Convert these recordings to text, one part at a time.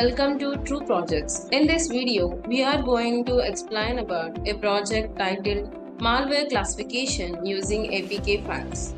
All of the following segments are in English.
welcome to True Projects. In this video, we are going to explain about a project titled Malware Classification using APK files.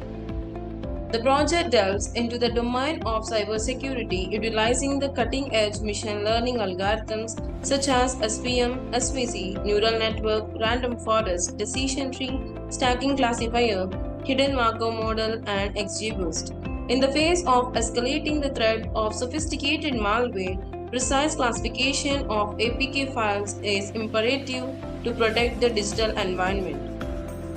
The project delves into the domain of cybersecurity utilizing the cutting-edge machine learning algorithms such as SVM, SVC, neural network, random forest, decision tree, stacking classifier, hidden Markov model, and XGBoost. In the face of escalating the threat of sophisticated malware, precise classification of APK files is imperative to protect the digital environment.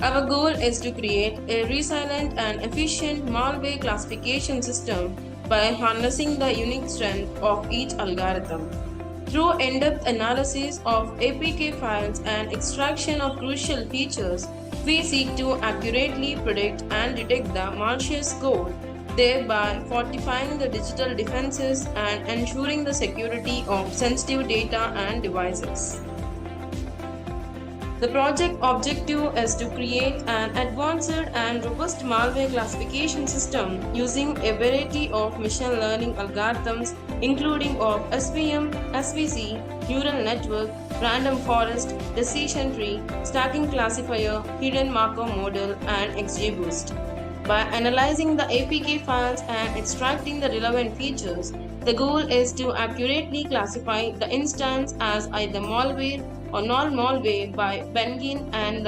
Our goal is to create a resilient and efficient malware classification system by harnessing the unique strength of each algorithm. Through in-depth analysis of APK files and extraction of crucial features, we seek to accurately predict and detect the malicious code, thereby fortifying the digital defenses and ensuring the security of sensitive data and devices. The project objective is to create an advanced and robust malware classification system using a variety of machine learning algorithms including of SVM, SVC, neural network, random forest, decision tree, stacking classifier, hidden Markov model, and XGBoost. By analyzing the APK files and extracting the relevant features, the goal is to accurately classify the instance as either malware or non-malware by benign and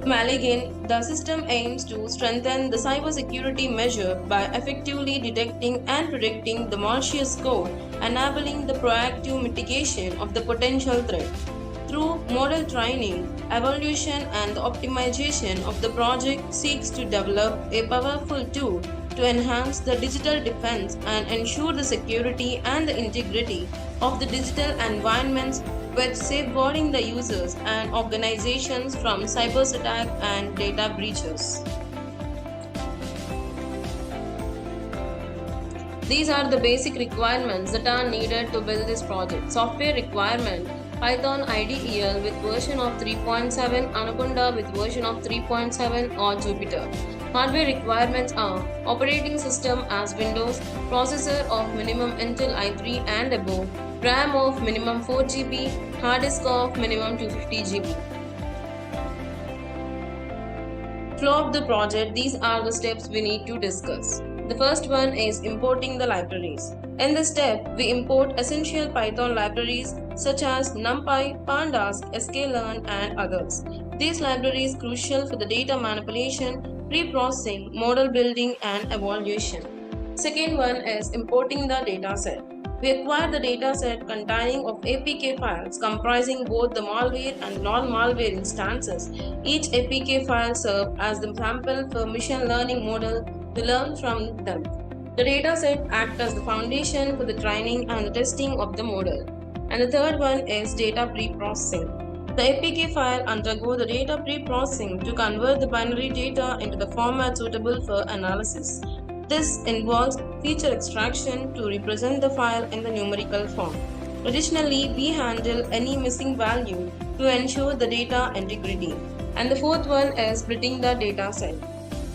malign. The system aims to strengthen the cybersecurity measure by effectively detecting and predicting the malicious code, enabling the proactive mitigation of the potential threat. Through model training, evaluation, and the optimization of the project seeks to develop a powerful tool to enhance the digital defense and ensure the security and the integrity of the digital environments with safeguarding the users and organizations from cyber attack and data breaches. These are the basic requirements that are needed to build this project. Software requirement: Python IDEL with version of 3.7, Anaconda with version of 3.7 or Jupyter. Hardware requirements are operating system as Windows, processor of minimum Intel i3 and above, RAM of minimum 4 GB, hard disk of minimum 250 GB. Flow of the project: these are the steps we need to discuss. The first one is importing the libraries. In this step, we import essential Python libraries such as NumPy, Pandas, sklearn, and others. These libraries are crucial for the data manipulation, pre-processing, model building, and evaluation. Second one is importing the dataset. We acquire the dataset containing of APK files comprising both the malware and non-malware instances. Each APK file serves as the sample for machine learning model to learn from them. The dataset acts as the foundation for the training and the testing of the model. And the third one is data pre-processing. The APK file undergoes the data pre-processing to convert the binary data into the format suitable for analysis. This involves feature extraction to represent the file in the numerical form. Additionally, we handle any missing value to ensure the data integrity. And the fourth one is splitting the data set.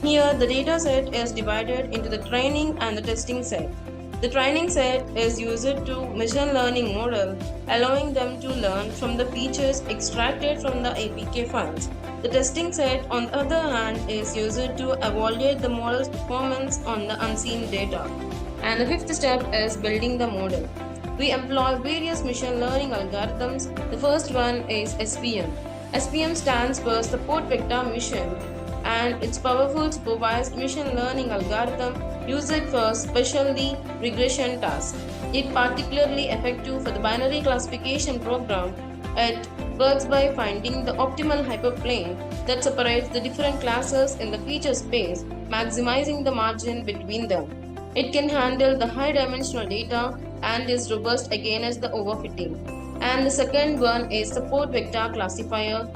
Here, the data set is divided into the training and the testing set. The training set is used to machine learning model, allowing them to learn from the features extracted from the APK files. The testing set, on the other hand, is used to evaluate the model's performance on the unseen data. And the fifth step is building the model. We employ various machine learning algorithms. The first one is SVM. SVM stands for Support Vector Machine, and its powerful supervised machine learning algorithm used for specially regression tasks. It is particularly effective for the binary classification program. It works by finding the optimal hyperplane that separates the different classes in the feature space, maximizing the margin between them. It can handle the high-dimensional data and is robust against the overfitting. And the second one is Support Vector Classifier,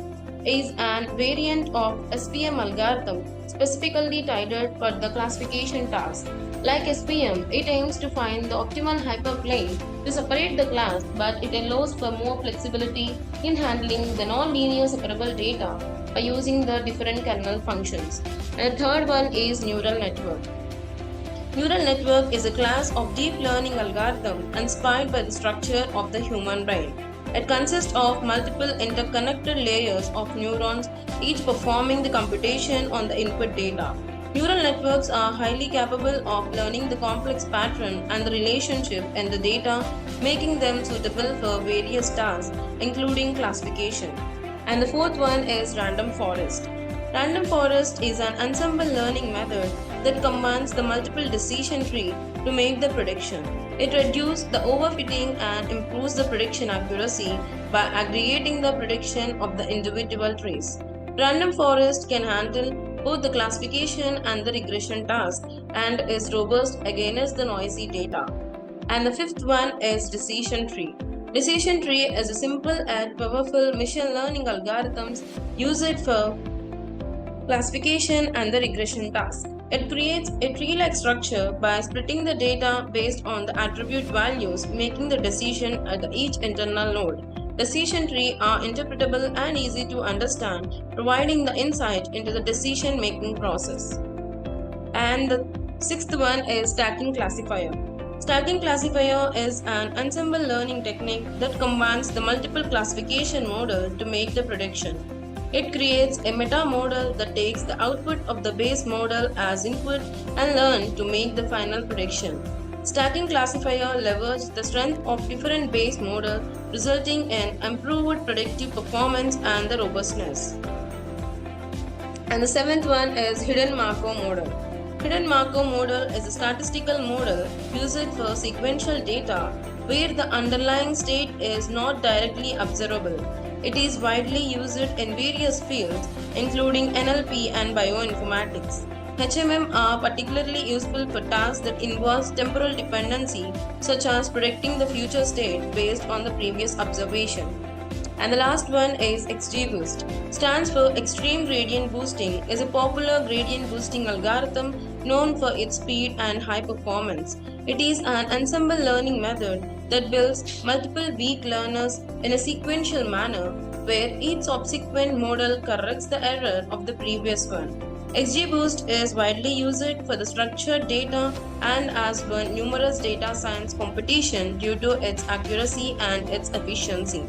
is an variant of SVM algorithm specifically titled for the classification task. Like SVM, it aims to find the optimal hyperplane to separate the class, but it allows for more flexibility in handling the non-linear separable data by using the different kernel functions. And the third one is neural network. Neural network is a class of deep learning algorithm inspired by the structure of the human brain. It consists of multiple interconnected layers of neurons, each performing the computation on the input data. Neural networks are highly capable of learning the complex pattern and the relationship in the data, making them suitable for various tasks, including classification. And the fourth one is random forest. Random forest is an ensemble learning method that combines the multiple decision tree to make the prediction. It reduces the overfitting and improves the prediction accuracy by aggregating the prediction of the individual trees. Random forest can handle both the classification and the regression task and is robust against the noisy data. And the fifth one is decision tree. Decision tree is a simple and powerful machine learning algorithms used for classification and the regression task. It creates a tree-like structure by splitting the data based on the attribute values, making the decision at each internal node. Decision trees are interpretable and easy to understand, providing the insight into the decision-making process. And the sixth one is stacking classifier. Stacking classifier is an ensemble learning technique that combines the multiple classification models to make the prediction. It creates a meta model that takes the output of the base model as input and learns to make the final prediction. Stacking classifier leverages the strength of different base models, resulting in improved predictive performance and the robustness. And the seventh one is hidden Markov model. Hidden Markov model is a statistical model used for sequential data where the underlying state is not directly observable. It is widely used in various fields, including NLP and bioinformatics. HMM are particularly useful for tasks that involve temporal dependency, such as predicting the future state based on the previous observation. And the last one is XGBoost. Stands for Extreme Gradient Boosting, is a popular gradient boosting algorithm known for its speed and high performance. It is an ensemble learning method that builds multiple weak learners in a sequential manner where each subsequent model corrects the error of the previous one. XGBoost is widely used for the structured data and has won numerous data science competition due to its accuracy and its efficiency.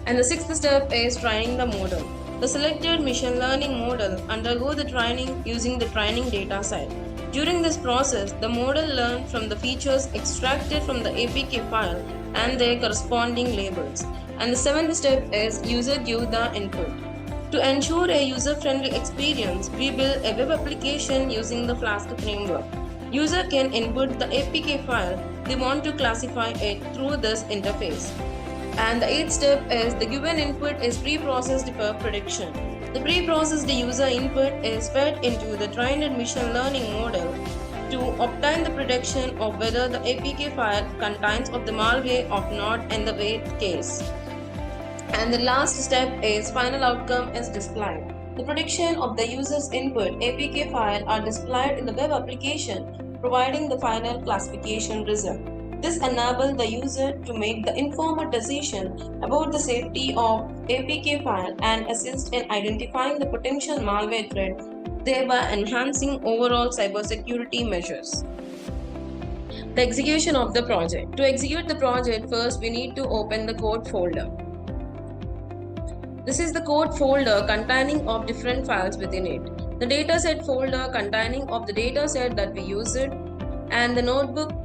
And the sixth step is training the model. The selected machine learning model undergo the training using the training data set. During this process, the model learns from the features extracted from the APK file and their corresponding labels. And the seventh step is user give the input. To ensure a user-friendly experience, we build a web application using the Flask framework. User can input the APK file they want to classify it through this interface. And the eighth step is the given input is pre-processed for prediction. The pre-processed user input is fed into the trained machine learning model to obtain the prediction of whether the APK file contains of the malware or not in the wait case. And the last step is final outcome is displayed. The prediction of the user's input APK file are displayed in the web application, providing the final classification result. This enables the user to make the informed decision about the safety of APK file and assist in identifying the potential malware threat, thereby enhancing overall cybersecurity measures. The execution of the project. To execute the project, first we need to open the code folder. This is the code folder containing of different files within it. The dataset folder containing of the dataset that we used, and the notebook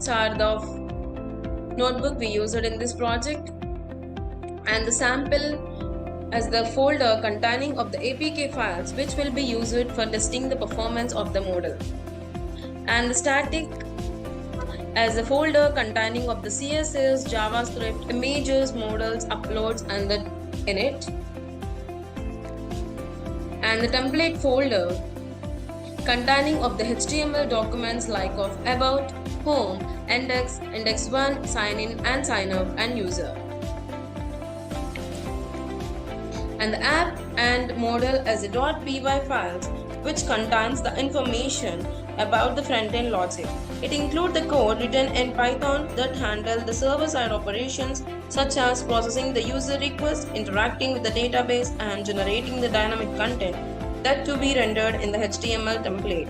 are the notebook we used in this project, and the sample as the folder containing of the APK files which will be used for testing the performance of the model, and the static as the folder containing of the CSS, JavaScript, images, models, uploads and the init, and the template folder containing of the HTML documents like of about, home, index, index 1, sign in and sign up and user. And the app and model as a .py files which contains the information about the front-end logic. It includes the code written in Python that handle the server-side operations such as processing the user request, interacting with the database and generating the dynamic content that to be rendered in the HTML template.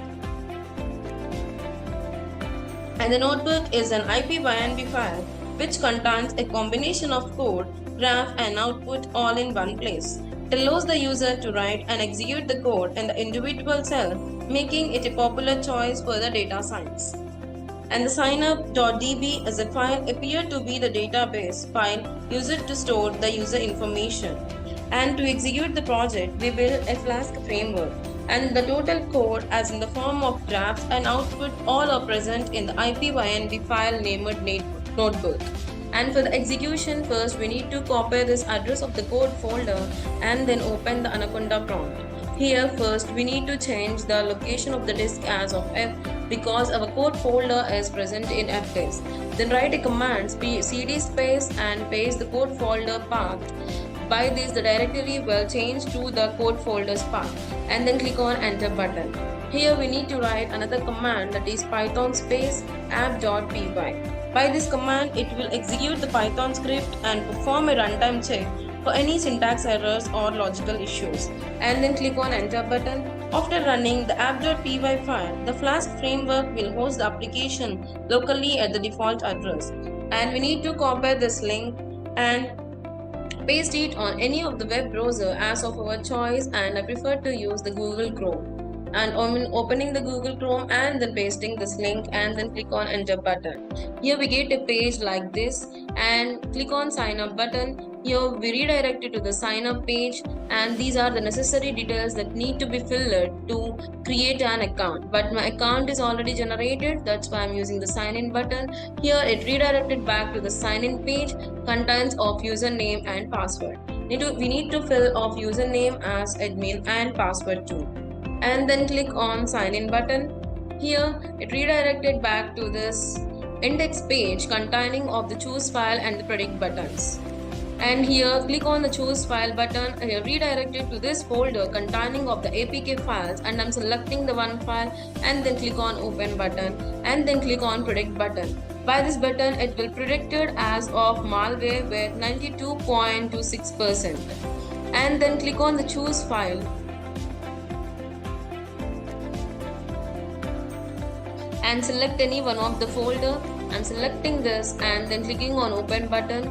And the notebook is an IPYNB file which contains a combination of code, graph and output all in one place. It allows the user to write and execute the code in the individual cell, making it a popular choice for the data science. And the signup.db is a file appeared to be the database file used to store the user information. And to execute the project, we build a Flask framework. And the total code, as in the form of graphs and output, all are present in the IPYNB file named notebook. And for the execution, first we need to copy this address of the code folder and then open the Anaconda prompt. Here first we need to change the location of the disk as of F because our code folder is present in F disk. Then write a command cd space and paste the code folder path. By this, the directory will change to the code folder's path, and then click on enter button. Here we need to write another command, that is python space app.py. By this command, it will execute the Python script and perform a runtime check for any syntax errors or logical issues, and then click on enter button. After running the app.py file, the Flask framework will host the application locally at the default address, and we need to copy this link and paste it on any of the web browser as of our choice, and I prefer to use the Google Chrome. And on opening the Google Chrome and then pasting this link and then click on enter button. Here we get a page like this and click on sign up button. Here we redirected to the sign up page, and these are the necessary details that need to be filled to create an account. But my account is already generated, that's why I'm using the sign in button. Here it redirected back to the sign in page, contains of username and password. We need to fill of username as admin and password too. And then click on sign in button. Here it redirected back to this index page containing of the choose file and the predict buttons. And here click on the choose file button. Here redirected to this folder containing of the APK files, and I'm selecting the one file and then click on open button and then click on predict button. By this button it will predicted as of malware with 92.26%, and then click on the choose file and select any one of the folder. I'm selecting this and then clicking on open button.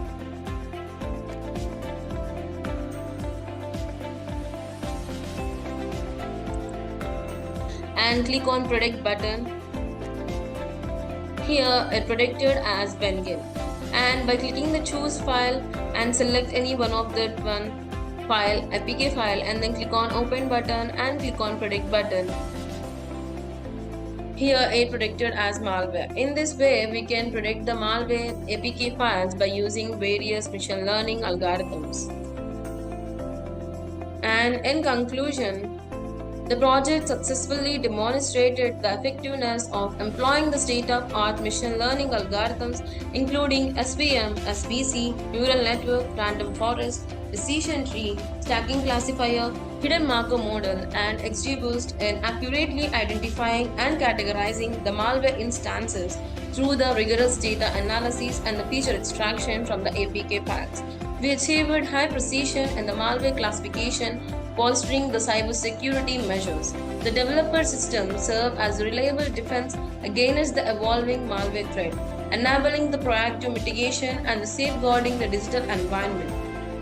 And click on predict button. Here it predicted as Bengal. And by clicking the choose file and select any one of that one file, APK file, and then click on open button and click on predict button. Here it predicted as malware. In this way, we can predict the malware APK files by using various machine learning algorithms. And in conclusion, the project successfully demonstrated the effectiveness of employing the state-of-art machine learning algorithms, including SVM, SVC, neural network, random forest, decision tree, stacking classifier, hidden marker model, and XGBoost in accurately identifying and categorizing the malware instances through the rigorous data analysis and the feature extraction from the APK files. We achieved high precision in the malware classification, bolstering the cybersecurity measures. The developer systems serve as a reliable defense against the evolving malware threat, enabling the proactive mitigation and the safeguarding the digital environment.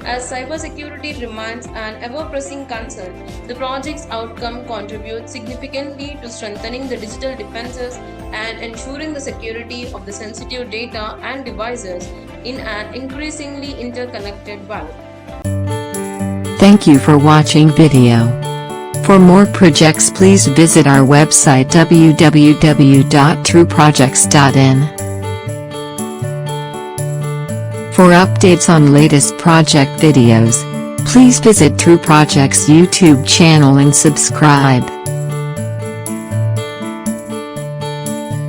As cybersecurity remains an ever-pressing concern, the project's outcome contributes significantly to strengthening the digital defenses and ensuring the security of the sensitive data and devices in an increasingly interconnected world. Thank you for watching video. For more projects, please visit our website www.trueprojects.in. For updates on latest project videos, please visit True Projects YouTube channel and subscribe.